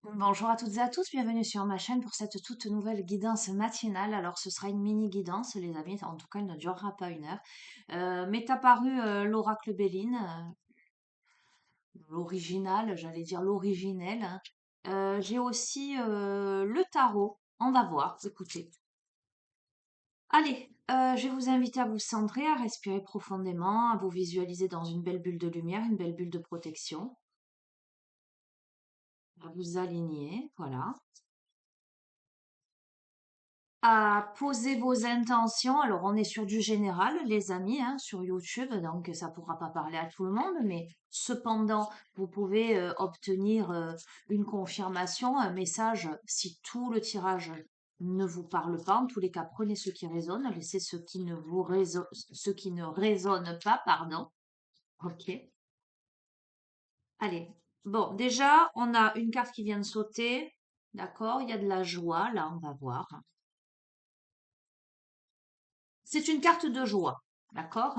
Bonjour à toutes et à tous, bienvenue sur ma chaîne pour cette toute nouvelle guidance matinale. Alors ce sera une mini guidance les amis, en tout cas elle ne durera pas une heure. M'est apparu l'oracle Béline, l'original, j'allais dire l'originel, hein. J'ai aussi le tarot, on va voir, écoutez. Allez, je vais vous inviter à vous centrer, à respirer profondément, à vous visualiser dans une belle bulle de lumière, une belle bulle de protection, à vous aligner, voilà. À poser vos intentions. Alors, on est sur du général, les amis, hein, sur YouTube, donc ça pourra pas parler à tout le monde, mais cependant, vous pouvez obtenir une confirmation, un message, si tout le tirage ne vous parle pas. En tous les cas, prenez ce qui résonne, laissez ce qui ne vous résonne, ce qui ne résonne pas, pardon. Ok. Allez. Bon, déjà, on a une carte qui vient de sauter. D'accord, il y a de la joie, là, on va voir. C'est une carte de joie, d'accord?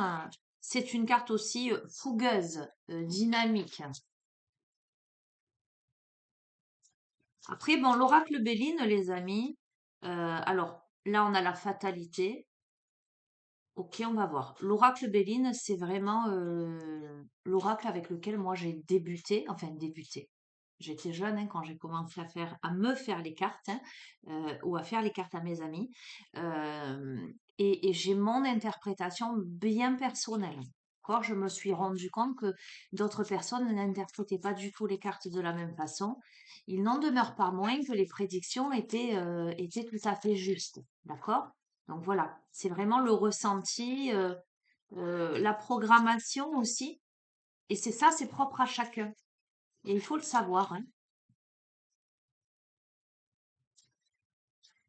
C'est une carte aussi fougueuse, dynamique. Après, bon, l'oracle Béline, les amis. Alors, là, on a la fatalité. Ok, on va voir. L'oracle Béline, c'est vraiment l'oracle avec lequel moi j'ai débuté, enfin débuté. J'étais jeune hein, quand j'ai commencé à me faire les cartes hein, ou à faire les cartes à mes amis. Euh, et j'ai mon interprétation bien personnelle. D'accord, je me suis rendu compte que d'autres personnes n'interprétaient pas du tout les cartes de la même façon. Il n'en demeure pas moins que les prédictions étaient tout à fait justes. D'accord? Donc voilà, c'est vraiment le ressenti, la programmation aussi. Et c'est ça, c'est propre à chacun. Et il faut le savoir, hein.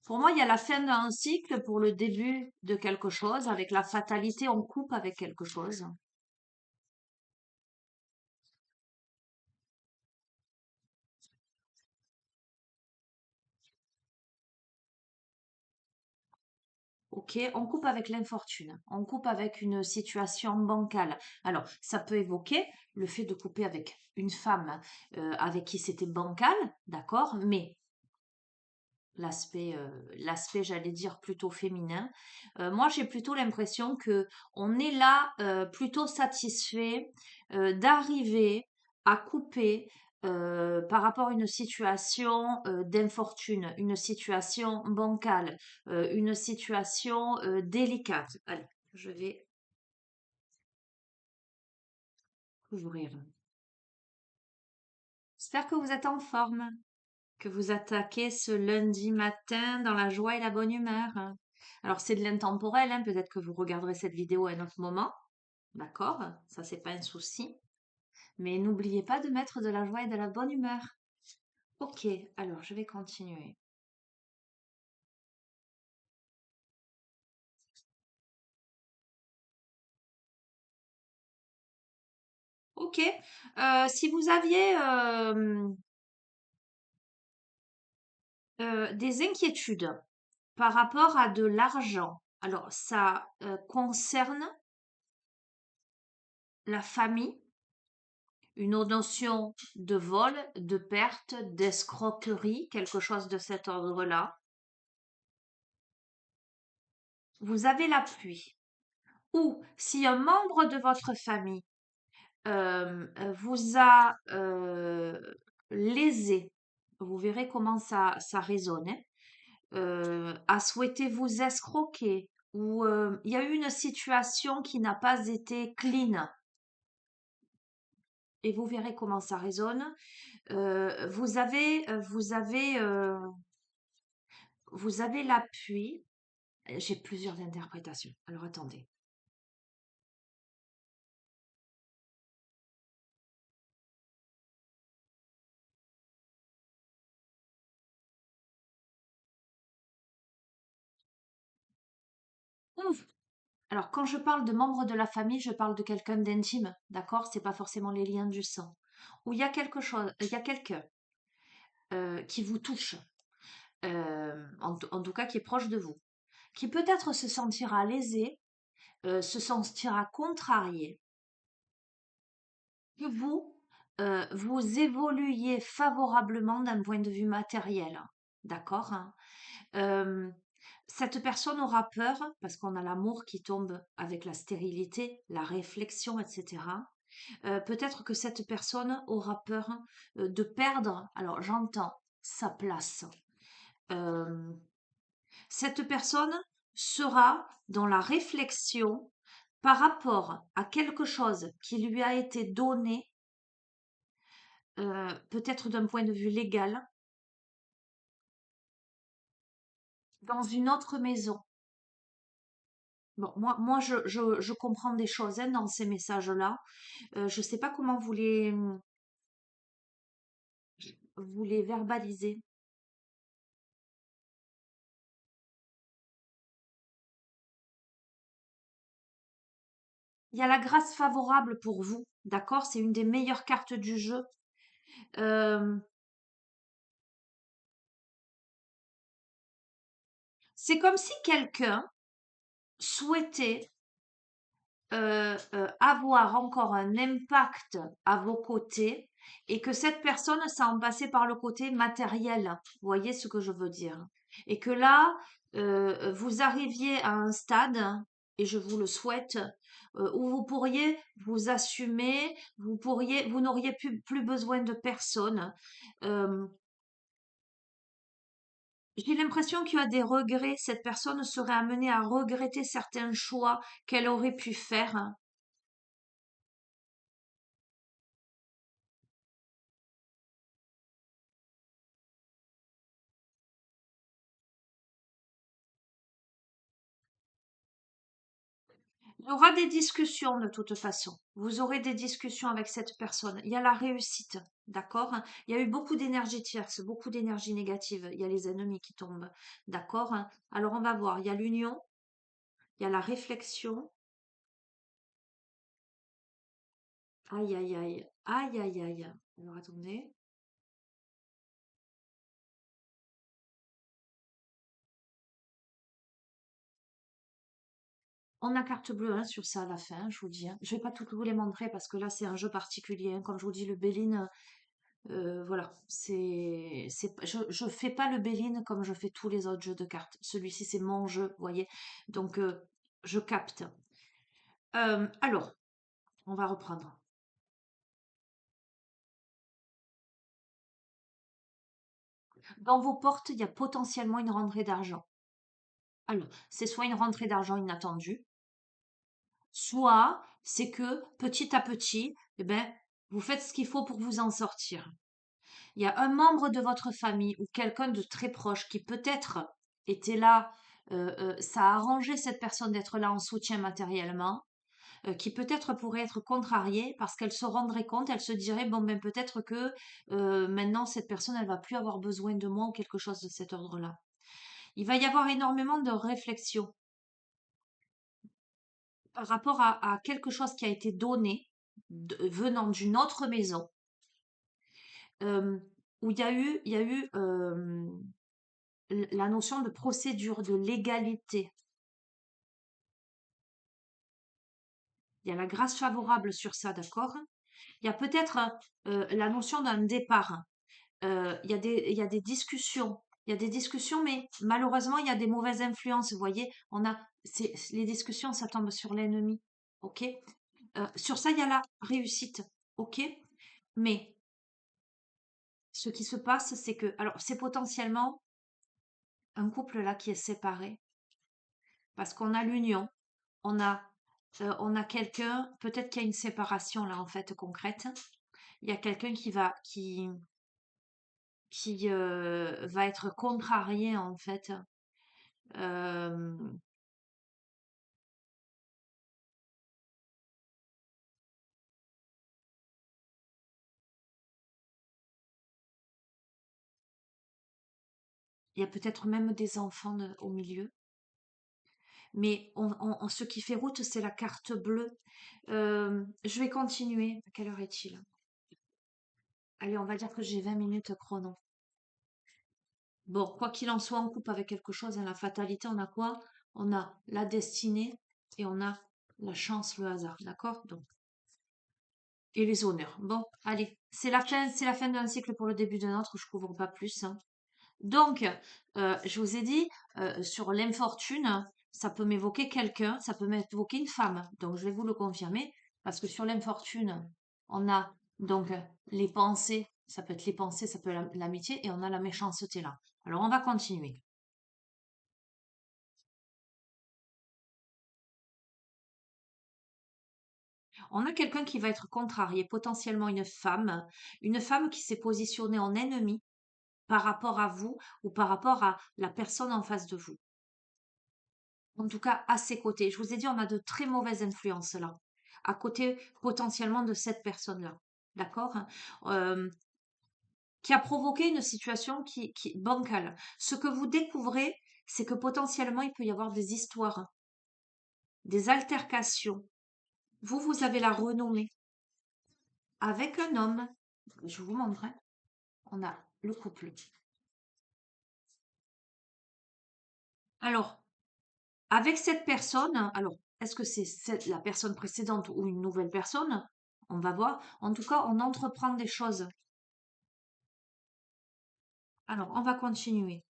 Pour moi, il y a la fin d'un cycle pour le début de quelque chose. Avec la fatalité, on coupe avec quelque chose. Ok, on coupe avec l'infortune. On coupe avec une situation bancale. Alors, ça peut évoquer le fait de couper avec une femme avec qui c'était bancal, d'accord, mais l'aspect j'allais dire plutôt féminin. Moi j'ai plutôt l'impression que on est là plutôt satisfait d'arriver à couper par rapport à une situation d'infortune, une situation bancale, une situation délicate. Allez, je vais ouvrir. J'espère que vous êtes en forme, que vous attaquez ce lundi matin dans la joie et la bonne humeur. Alors, c'est de l'intemporel, hein, peut-être que vous regarderez cette vidéo à un autre moment, d'accord? Ça, c'est pas un souci. Mais n'oubliez pas de mettre de la joie et de la bonne humeur. Ok, alors je vais continuer. Ok, si vous aviez des inquiétudes par rapport à de l'argent, alors ça concerne la famille, une notion de vol, de perte, d'escroquerie, quelque chose de cet ordre-là. Vous avez l'appui. Ou si un membre de votre famille vous a lésé, vous verrez comment ça résonne, hein, a souhaité vous escroquer, ou il y a eu une situation qui n'a pas été clean, et vous verrez comment ça résonne. Vous avez l'appui. J'ai plusieurs interprétations. Alors attendez. Ouf. Alors quand je parle de membre de la famille, je parle de quelqu'un d'intime, d'accord? C'est pas forcément les liens du sang. Où il y a quelque chose, il y a quelqu'un qui vous touche, en tout cas qui est proche de vous, qui peut-être se sentira lésé, se sentira contrarié, que vous, vous évoluiez favorablement d'un point de vue matériel. D'accord, hein. Euh, Cette personne aura peur, parce qu'on a l'amour qui tombe avec la stérilité, la réflexion, etc. Peut-être que cette personne aura peur de perdre, alors j'entends, sa place. Euh, cette personne sera dans la réflexion par rapport à quelque chose qui lui a été donné, peut-être d'un point de vue légal, dans une autre maison. Bon, moi je comprends des choses hein, dans ces messages-là. Je ne sais pas comment vous les verbaliser. Il y a la grâce favorable pour vous, d'accord? C'est une des meilleures cartes du jeu. Euh, c'est comme si quelqu'un souhaitait avoir encore un impact à vos côtés et que cette personne s'en passait par le côté matériel. Vous voyez ce que je veux dire? Et que là, vous arriviez à un stade, et je vous le souhaite, où vous pourriez vous assumer, vous n'auriez plus besoin de personne. Euh, j'ai l'impression qu'il y a des regrets. Cette personne serait amenée à regretter certains choix qu'elle aurait pu faire. Il y aura des discussions de toute façon. Vous aurez des discussions avec cette personne. Il y a la réussite, d'accord? Il y a eu beaucoup d'énergie tierce, beaucoup d'énergie négative. Il y a les ennemis qui tombent, d'accord? Alors on va voir. Il y a l'union, il y a la réflexion. Aïe, aïe, aïe. Aïe, aïe, aïe. Alors attendez. On a carte bleue hein, sur ça à la fin, je vous dis. Hein. Je vais pas tout vous les montrer parce que là c'est un jeu particulier. Hein. Comme je vous dis, le Béline, voilà, je fais pas le Béline comme je fais tous les autres jeux de cartes. Celui-ci, c'est mon jeu, vous voyez. Donc, je capte. Alors, on va reprendre. Dans vos portes, il y a potentiellement une rentrée d'argent. Alors, c'est soit une rentrée d'argent inattendue, soit c'est que petit à petit, eh ben, vous faites ce qu'il faut pour vous en sortir. Il y a un membre de votre famille ou quelqu'un de très proche qui peut-être était là, ça a arrangé cette personne d'être là en soutien matériellement, qui peut-être pourrait être contrariée parce qu'elle se rendrait compte, elle se dirait, bon ben peut-être que maintenant cette personne, elle va plus avoir besoin de moi ou quelque chose de cet ordre-là. Il va y avoir énormément de réflexion par rapport à quelque chose qui a été donné venant d'une autre maison, euh, où il y a eu la notion de procédure, de légalité. Il y a la grâce favorable sur ça, d'accord? Il y a peut-être la notion d'un départ. Il y a des discussions. Il y a des discussions, mais malheureusement, il y a des mauvaises influences. Vous voyez, les discussions, ça tombe sur l'ennemi. OK? Sur ça, il y a la réussite. OK? Mais ce qui se passe, c'est que, alors, c'est potentiellement un couple là qui est séparé parce qu'on a l'union, on a quelqu'un, peut-être qu'il y a une séparation là en fait concrète. Il y a quelqu'un qui va être contrarié en fait. Euh, il y a peut-être même des enfants au milieu. Mais ce qui fait route, c'est la carte bleue. Je vais continuer. À quelle heure est-il? Allez, on va dire que j'ai 20 minutes chrono. Bon, quoi qu'il en soit, on coupe avec quelque chose. Hein, la fatalité, on a quoi? On a la destinée et on a la chance, le hasard. D'accord? Donc, et les honneurs. Bon, allez, c'est la fin d'un cycle pour le début d'un autre, je couvre pas plus, hein. Donc, je vous ai dit, sur l'infortune, ça peut m'évoquer quelqu'un, ça peut m'évoquer une femme. Donc, je vais vous le confirmer, parce que sur l'infortune, on a donc les pensées, ça peut être les pensées, ça peut être l'amitié, et on a la méchanceté là. Alors, on va continuer. On a quelqu'un qui va être contrarié, potentiellement une femme qui s'est positionnée en ennemi par rapport à vous ou par rapport à la personne en face de vous. En tout cas, à ses côtés. Je vous ai dit, on a de très mauvaises influences là, à côté potentiellement de cette personne-là. D'accord? Euh, qui a provoqué une situation qui bancale. Ce que vous découvrez, c'est que potentiellement, il peut y avoir des histoires, des altercations. Vous avez la renommée avec un homme. Je vous montre, hein. On a le couple. Alors, avec cette personne, alors, est-ce que c'est la personne précédente ou une nouvelle personne? On va voir. En tout cas, on entreprend des choses. Alors, on va continuer.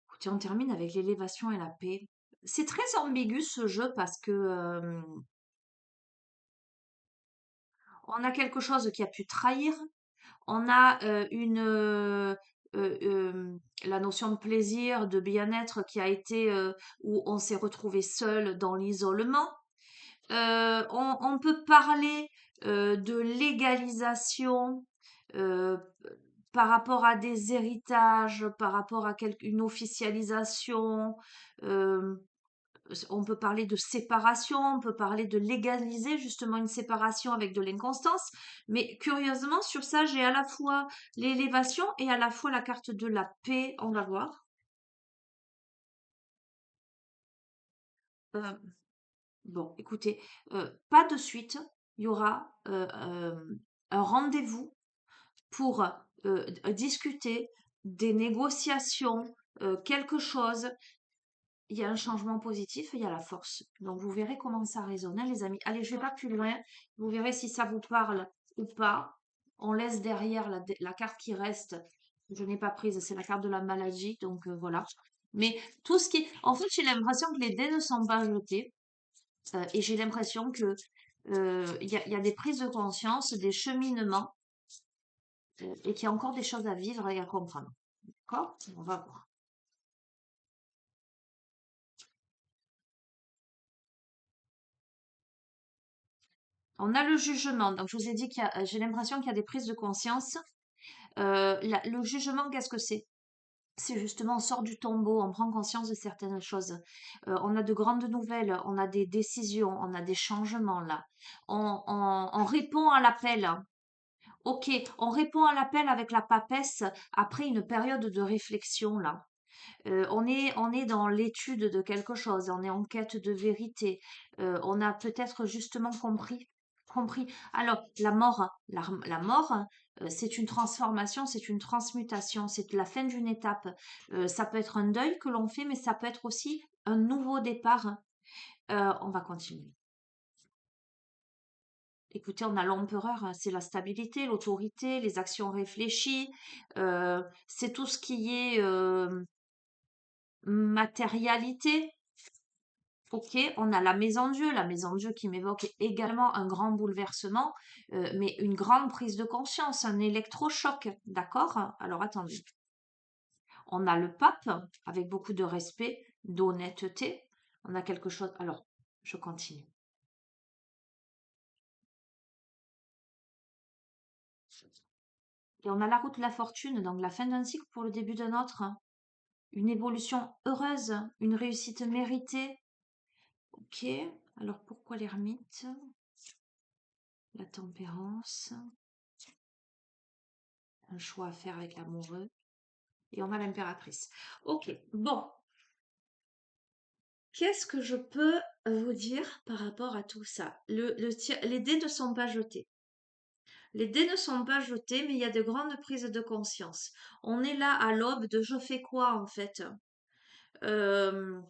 Écoutez, on termine avec l'élévation et la paix. C'est très ambigu ce jeu parce que on a quelque chose qui a pu trahir, on a la notion de plaisir, de bien-être qui a été où on s'est retrouvé seul dans l'isolement. On peut parler de légalisation euh, par rapport à des héritages, par rapport à une officialisation. euh, on peut parler de séparation, on peut parler de légaliser justement une séparation avec de l'inconstance. Mais curieusement, sur ça, j'ai à la fois l'élévation et à la fois la carte de la paix. On va voir. Euh, bon, écoutez, pas de suite. Il y aura un rendez-vous pour discuter des négociations, quelque chose. Il y a un changement positif, il y a la force. Donc vous verrez comment ça résonne, hein, les amis. Allez, je vais pas plus loin. Vous verrez si ça vous parle ou pas. On laisse derrière la carte qui reste. Je n'ai pas prise, c'est la carte de la maladie, donc voilà. Mais tout ce qui... En fait, j'ai l'impression que les dés ne sont pas jetés. Et j'ai l'impression que il y a des prises de conscience, des cheminements, et qu'il y a encore des choses à vivre et à comprendre. D'accord? On va voir. On a le jugement. Donc, je vous ai dit j'ai l'impression qu'il y a des prises de conscience. Le jugement, qu'est-ce que c'est? C'est justement, on sort du tombeau, on prend conscience de certaines choses. On a de grandes nouvelles, on a des décisions, on a des changements là. On répond à l'appel. Ok, on répond à l'appel avec la papesse après une période de réflexion là. On est dans l'étude de quelque chose, on est en quête de vérité. On a peut-être justement compris. Alors, la mort, c'est une transformation, c'est une transmutation, c'est la fin d'une étape. Ça peut être un deuil que l'on fait, mais ça peut être aussi un nouveau départ. On va continuer. Écoutez, on a l'empereur, hein, c'est la stabilité, l'autorité, les actions réfléchies, c'est tout ce qui est matérialité. Ok, on a la maison Dieu qui m'évoque également un grand bouleversement, mais une grande prise de conscience, un électrochoc, d'accord? Alors attendez, on a le pape avec beaucoup de respect, d'honnêteté, on a quelque chose. Alors, je continue. Et on a la route de la fortune, donc la fin d'un cycle pour le début d'un autre, hein. Une évolution heureuse, une réussite méritée. Ok, alors pourquoi l'ermite? La tempérance. un choix à faire avec l'amoureux. Et on a l'impératrice. Ok, bon. Qu'est-ce que je peux vous dire par rapport à tout ça? Les dés ne sont pas jetés. Les dés ne sont pas jetés, mais il y a de grandes prises de conscience. On est là à l'aube de je fais quoi en fait? Euh,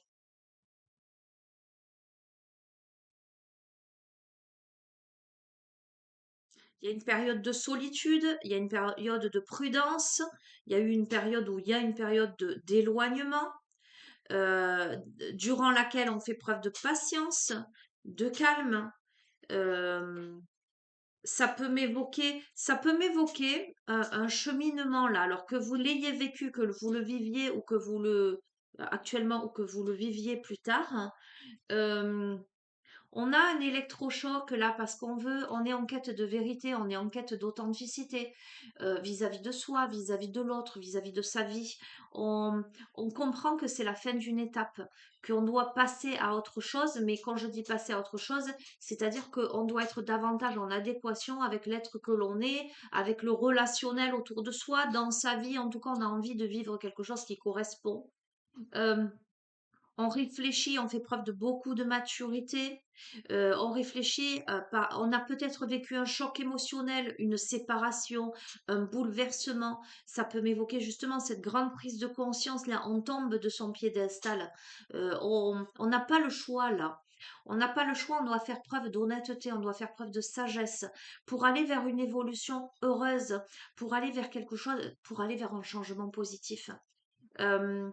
il y a une période de solitude, il y a une période de prudence, il y a eu une période où il y a une période d'éloignement, euh, durant laquelle on fait preuve de patience, de calme. Euh, ça peut m'évoquer un cheminement là, alors que vous l'ayez vécu, que vous le viviez ou que vous le actuellement ou que vous le viviez plus tard. euh, on a un électrochoc là parce on est en quête de vérité, on est en quête d'authenticité vis-à-vis de soi, vis-à-vis de l'autre, vis-à-vis de sa vie. On, on comprend que c'est la fin d'une étape, qu'on doit passer à autre chose, mais quand je dis passer à autre chose, c'est-à-dire qu'on doit être davantage en adéquation avec l'être que l'on est, avec le relationnel autour de soi, dans sa vie. En tout cas, on a envie de vivre quelque chose qui correspond. Euh, on réfléchit, on fait preuve de beaucoup de maturité. On réfléchit, on a peut-être vécu un choc émotionnel, une séparation, un bouleversement. Ça peut m'évoquer justement cette grande prise de conscience. Là, on tombe de son piédestal. On n'a pas le choix là. On n'a pas le choix, on doit faire preuve d'honnêteté, on doit faire preuve de sagesse pour aller vers une évolution heureuse, pour aller vers quelque chose, pour aller vers un changement positif. Euh,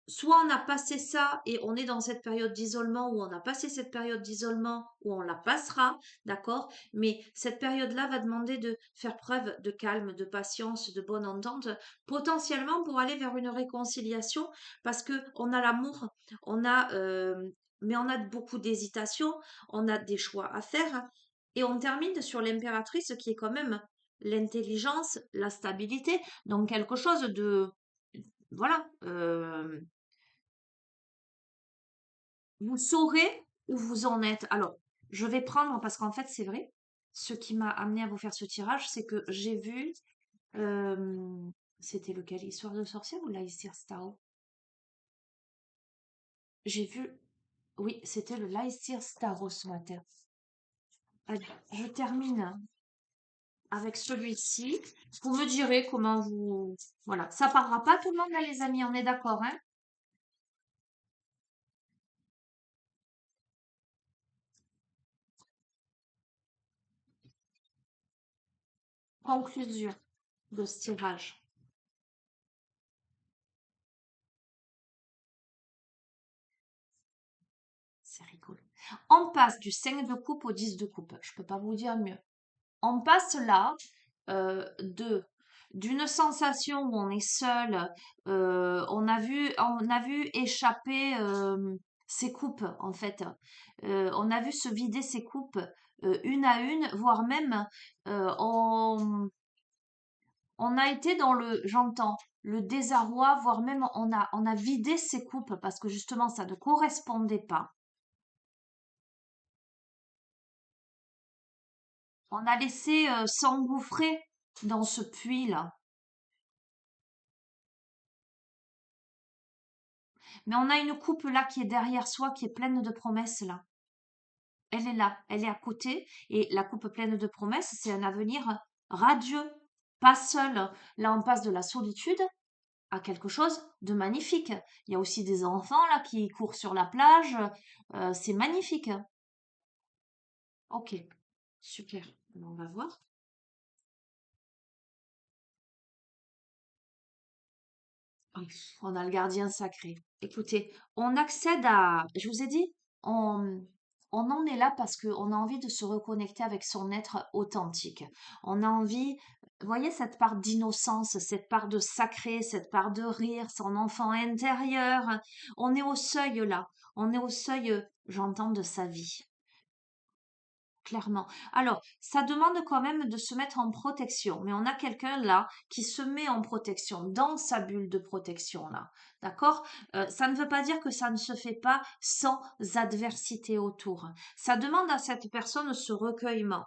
Soit on a passé ça et on est dans cette période d'isolement, ou on a passé cette période d'isolement, ou on la passera, d'accord? Mais cette période-là va demander de faire preuve de calme, de patience, de bonne entente, potentiellement pour aller vers une réconciliation, parce que on a l'amour, on a, mais on a beaucoup d'hésitation, on a des choix à faire, et on termine sur l'impératrice qui est quand même l'intelligence, la stabilité, donc quelque chose de, voilà. Vous saurez où vous en êtes. Alors, je vais prendre, parce qu'en fait, c'est vrai, ce qui m'a amené à vous faire ce tirage, c'est que j'ai vu, euh, c'était lequel? Histoire de sorcière ou l'Aesir Starro? J'ai vu, oui, c'était le l'Aesir Starro ce matin. Allez, je termine avec celui-ci. Vous me direz comment vous... Voilà, ça parlera pas tout le monde, là, les amis, on est d'accord, hein? Conclusion de ce tirage. C'est rigolo. On passe du 5 de coupe au 10 de coupe. Je peux pas vous dire mieux. On passe là de d'une sensation où on est seul, on a vu échapper ses coupes en fait. On a vu se vider ses coupes une à une, voire même euh, on, on a été dans j'entends, le désarroi, voire même on a vidé ses coupes parce que justement ça ne correspondait pas. On a laissé s'engouffrer dans ce puits-là. Mais on a une coupe là qui est derrière soi, qui est pleine de promesses là. Elle est là, elle est à côté. Et la coupe pleine de promesses, c'est un avenir radieux, pas seul. Là, on passe de la solitude à quelque chose de magnifique. Il y a aussi des enfants là qui courent sur la plage. C'est magnifique. Ok, super. Alors, on va voir. On a le gardien sacré. Écoutez, on accède à, je vous ai dit, on, on en est là parce qu'on a envie de se reconnecter avec son être authentique. On a envie, vous voyez, cette part d'innocence, cette part de sacré, cette part de rire, son enfant intérieur. On est au seuil là. On est au seuil, j'entends, de sa vie. Clairement. Alors, ça demande quand même de se mettre en protection, mais on a quelqu'un là qui se met en protection, dans sa bulle de protection là. D'accord? Ça ne veut pas dire que ça ne se fait pas sans adversité autour. Ça demande à cette personne ce recueillement,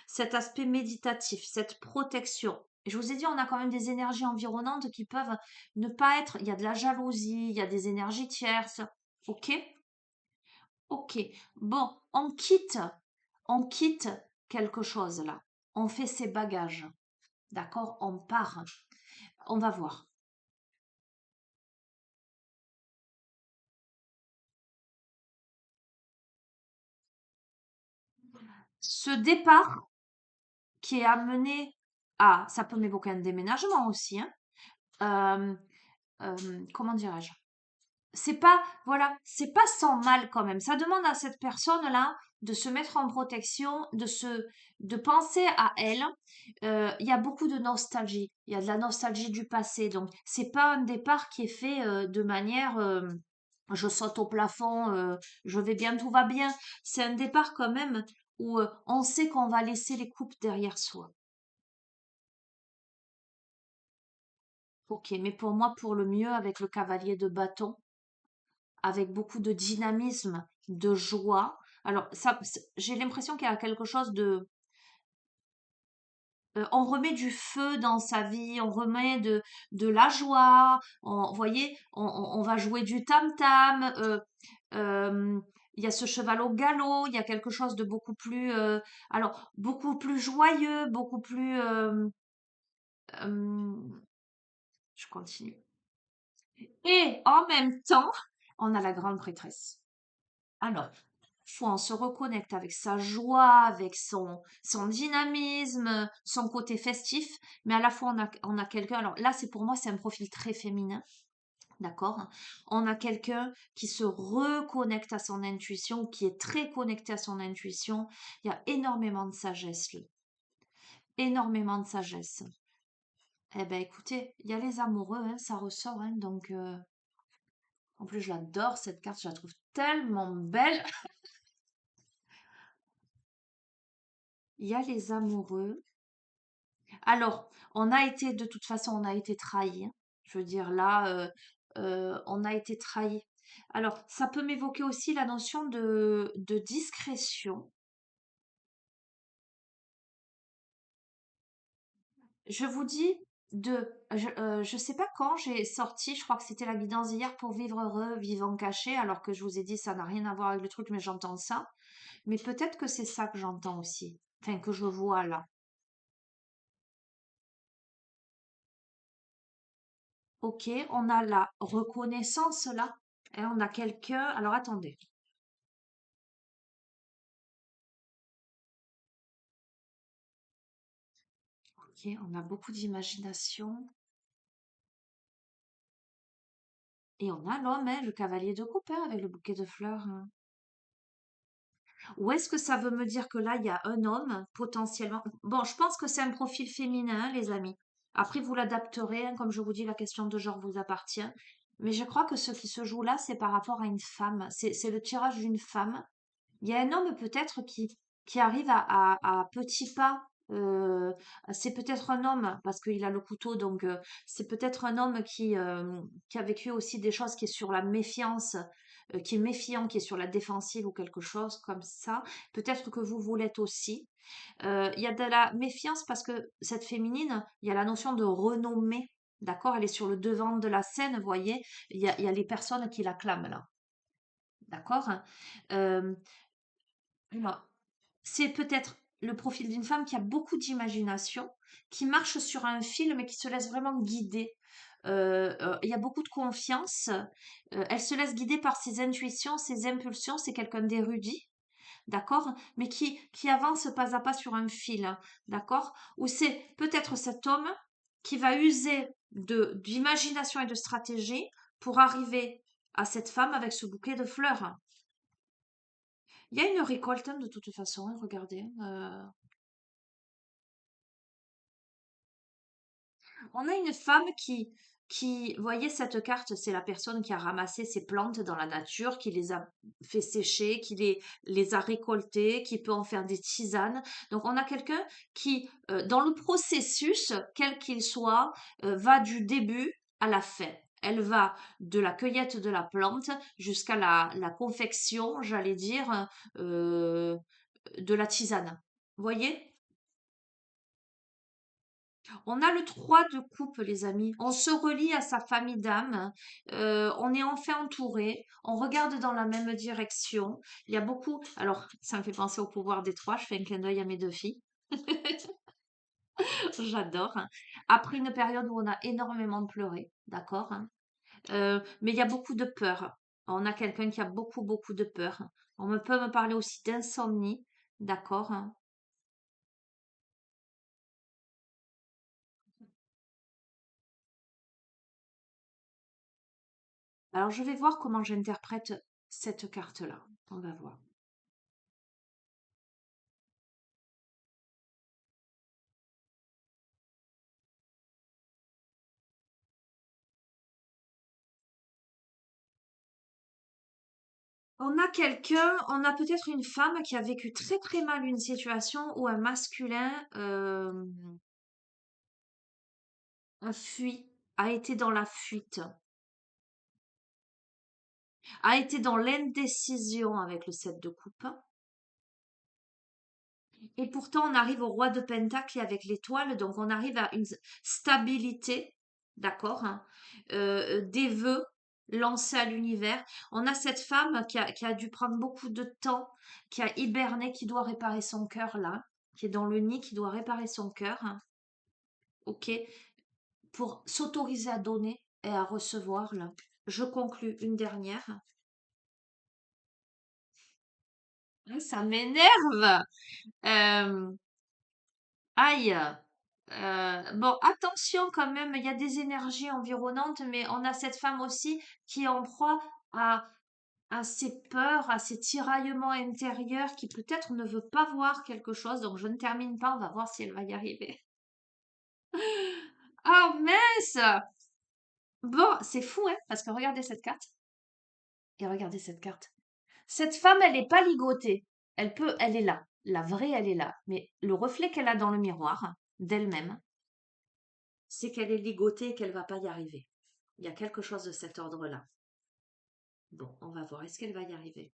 cet aspect méditatif, cette protection. Et je vous ai dit, on a quand même des énergies environnantes qui peuvent ne pas être. Il y a de la jalousie, il y a des énergies tierces. Ok? Ok. Bon, on quitte quelque chose là. On fait ses bagages. D'accord? On part. On va voir. Ce départ qui est amené à, ça peut m'évoquer un déménagement aussi, hein. Euh, Comment dirais-je? C'est pas, voilà, c'est pas sans mal quand même. Ça demande à cette personne-là de se mettre en protection, de penser à elle. Il y a beaucoup de nostalgie. Il y a de la nostalgie du passé. Donc, c'est pas un départ qui est fait de manière, je saute au plafond, je vais bien, tout va bien. C'est un départ quand même où on sait qu'on va laisser les coupes derrière soi. Ok, mais pour moi, pour le mieux, avec le cavalier de bâton, avec beaucoup de dynamisme, de joie. Alors, ça, j'ai l'impression qu'il y a quelque chose de... on remet du feu dans sa vie, on remet de la joie, vous voyez, on va jouer du tam-tam, euh, il y a ce cheval au galop, il y a quelque chose de beaucoup plus... alors, beaucoup plus joyeux, beaucoup plus... euh, je continue. Et en même temps, on a la grande prêtresse. Alors, fois on se reconnecte avec sa joie, avec son dynamisme, son côté festif, mais à la fois on a quelqu'un, alors là c'est pour moi c'est un profil très féminin, d'accord? On a quelqu'un qui se reconnecte à son intuition, qui est très connecté à son intuition. Il y a énormément de sagesse, là. Énormément de sagesse. Eh ben écoutez, il y a les amoureux, hein, ça ressort, hein, donc en plus je l'adore cette carte, je la trouve tellement belle. Il y a les amoureux. Alors, on a été, de toute façon, on a été trahi, hein. Je veux dire, là, on a été trahi. Alors, ça peut m'évoquer aussi la notion de discrétion. Je vous dis, je sais pas quand j'ai sorti, je crois que c'était la guidance d'hier pour vivre heureux, vivant caché, alors que je vous ai dit, ça n'a rien à voir avec le truc, mais j'entends ça. Mais peut-être que c'est ça que j'entends aussi. Enfin, que je vois là. Ok, on a la reconnaissance là. Et on a quelqu'un. Alors attendez. Ok, on a beaucoup d'imagination. Et on a l'homme, hein, le cavalier de coupe, hein, avec le bouquet de fleurs, hein. Ou est-ce que ça veut me dire que là, il y a un homme potentiellement... Bon, je pense que c'est un profil féminin, hein, les amis. Après, vous l'adapterez, hein, comme je vous dis, la question de genre vous appartient. Mais je crois que ce qui se joue là, c'est par rapport à une femme. C'est le tirage d'une femme. Il y a un homme peut-être qui arrive à petits pas. euh, c'est peut-être un homme, parce qu'il a le couteau, donc c'est peut-être un homme qui a vécu aussi des choses, qui est sur la méfiance, qui est méfiant, qui est sur la défensive ou quelque chose comme ça. Peut-être que vous l'êtes aussi. Il y a de la méfiance parce que cette féminine, il y a la notion de renommée. D'accord? Elle est sur le devant de la scène, vous voyez. Il y a les personnes qui l'acclament là. D'accord? Euh, alors, c'est peut-être le profil d'une femme qui a beaucoup d'imagination, qui marche sur un fil, mais qui se laisse vraiment guider. Il y a beaucoup de confiance. Elle se laisse guider par ses intuitions, ses impulsions. C'est quelqu'un d'érudit, d'accord? Mais qui avance pas à pas sur un fil, hein, d'accord? Ou c'est peut-être cet homme qui va user d'imagination et de stratégie pour arriver à cette femme avec ce bouquet de fleurs. Il y a une récolte, hein, de toute façon, hein, regardez. On a une femme vous voyez cette carte, c'est la personne qui a ramassé ses plantes dans la nature, qui les a fait sécher, qui les a récoltées, qui peut en faire des tisanes. Donc on a quelqu'un qui, dans le processus, quel qu'il soit, va du début à la fin. Elle va de la cueillette de la plante jusqu'à la confection, j'allais dire, de la tisane. Vous voyez? On a le 3 de coupe, les amis. On se relie à sa famille d'âme. On est enfin entouré. On regarde dans la même direction. Il y a beaucoup. Alors, ça me fait penser au pouvoir des trois. Je fais un clin d'œil à mes deux filles. J'adore, hein. Après une période où on a énormément pleuré, d'accord, hein. Mais il y a beaucoup de peur. On a quelqu'un qui a beaucoup, beaucoup de peur. Peut me parler aussi d'insomnie, d'accord, hein. Alors, je vais voir comment j'interprète cette carte-là. On va voir. On a peut-être une femme qui a vécu très très mal une situation où un masculin a fui, a été dans la fuite, a été dans l'indécision avec le 7 de coupe. Et pourtant, on arrive au roi de Pentacle et avec l'étoile, donc on arrive à une stabilité, d'accord, hein, des vœux lancés à l'univers. On a cette femme qui a dû prendre beaucoup de temps, qui a hiberné, qui doit réparer son cœur là, qui est dans le nid, qui doit réparer son cœur, hein, ok, pour s'autoriser à donner et à recevoir là. Je conclus une dernière. Ah, ça m'énerve. Euh, Aïe. Bon, attention quand même, il y a des énergies environnantes, mais on a cette femme aussi qui est en proie à, à ses peurs, à ses tiraillements intérieurs, qui peut-être ne veut pas voir quelque chose. Donc je ne termine pas, on va voir si elle va y arriver. Oh mince! Bon, c'est fou, hein, parce que regardez cette carte et regardez cette carte. Cette femme, elle n'est pas ligotée. Elle est là. La vraie, elle est là. Mais le reflet qu'elle a dans le miroir d'elle-même, c'est qu'elle est ligotée et qu'elle va pas y arriver. Il y a quelque chose de cet ordre-là. Bon, on va voir. Est-ce qu'elle va y arriver?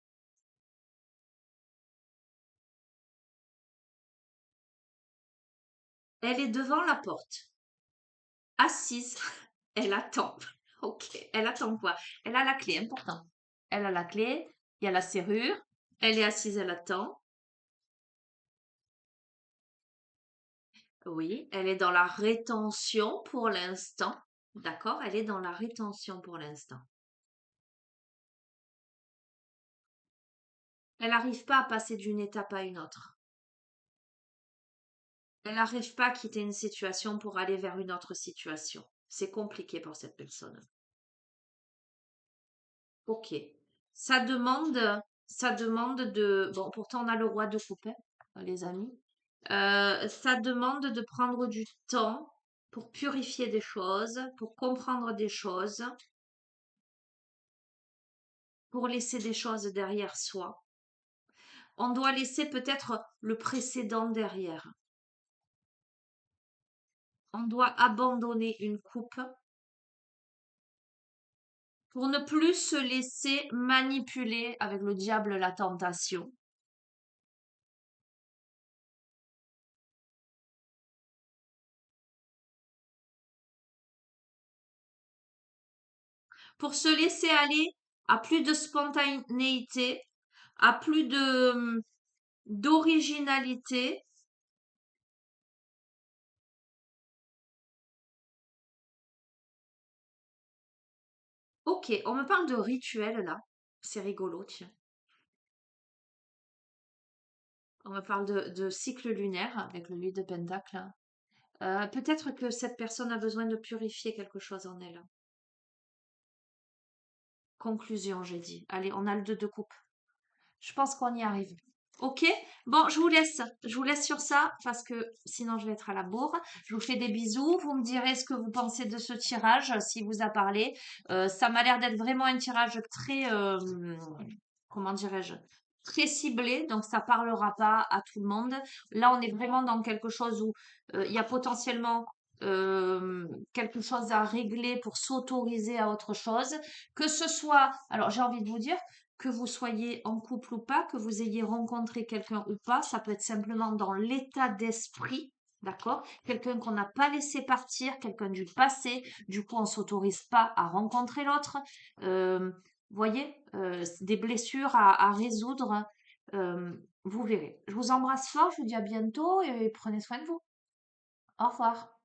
Elle est devant la porte, assise. Elle attend. Ok. Elle attend quoi? Elle a la clé, important. Elle a la clé. Il y a la serrure. Elle est assise, elle attend. Oui, elle est dans la rétention pour l'instant. D'accord? Elle est dans la rétention pour l'instant. Elle n'arrive pas à passer d'une étape à une autre. Elle n'arrive pas à quitter une situation pour aller vers une autre situation. C'est compliqué pour cette personne. Ok. Ça demande de, bon, pourtant on a le roi de coupe, hein, les amis. Ça demande de prendre du temps pour purifier des choses, pour comprendre des choses, pour laisser des choses derrière soi. On doit laisser peut-être le précédent derrière. On doit abandonner une coupe pour ne plus se laisser manipuler avec le diable, la tentation. Pour se laisser aller à plus de spontanéité, à plus de d'originalité. Ok, on me parle de rituel là. C'est rigolo, tiens. On me parle de cycle lunaire avec le 8 de Pentacle. Peut-être que cette personne a besoin de purifier quelque chose en elle. Conclusion, j'ai dit. Allez, on a le 2 de coupe. Je pense qu'on y arrive. Ok? Bon, je vous laisse. Je vous laisse sur ça parce que sinon je vais être à la bourre. Je vous fais des bisous. Vous me direz ce que vous pensez de ce tirage, s'il vous a parlé. Ça m'a l'air d'être vraiment un tirage très, comment dirais-je, très ciblé. Donc ça parlera pas à tout le monde. Là, on est vraiment dans quelque chose où il y a potentiellement quelque chose à régler pour s'autoriser à autre chose. Que ce soit, alors j'ai envie de vous dire, que vous soyez en couple ou pas, que vous ayez rencontré quelqu'un ou pas, ça peut être simplement dans l'état d'esprit, d'accord? Quelqu'un qu'on n'a pas laissé partir, quelqu'un du passé, du coup on s'autorise pas à rencontrer l'autre. Voyez, des blessures à résoudre. Vous verrez. Je vous embrasse fort, je vous dis à bientôt et prenez soin de vous. Au revoir.